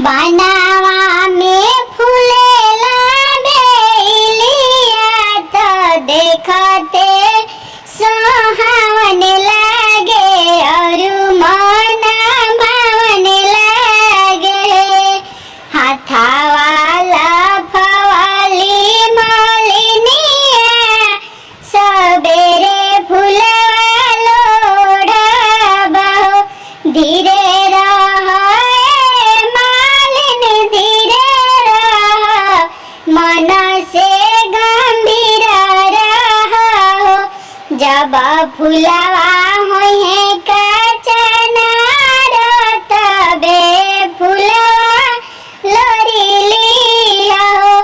बनावा में फूलेला बेलिया तो देखते सोहावन लागे और मन भावन लागे। हाथावाला फवाली मलिनिया सबेरे फूलवा लोढ़ाबा हो। धीरे रह मालिन धीरे रह मन से गंभीर रह हो। जब फूलवा होए कचना तबे फूलवा लोरीली हो।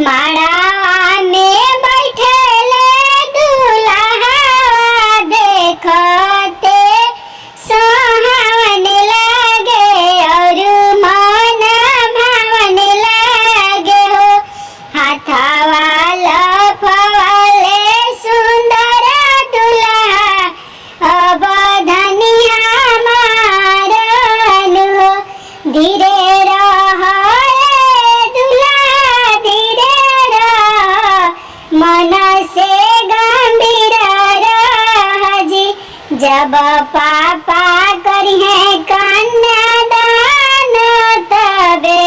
माड़ावा में बैठले दूल्हा देखते सोहावन लागे और मन भावन लागे हो। हाथावाला फवाले सुंदर दूल्हा अब धनिया मारन हो। धीरे रह दूल्हा धीरे रह मन से गंभीर रह जी। जब पापा करिहे कन्यादान तबे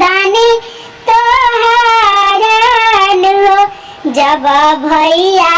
धनी तोहरन हो। जब भैया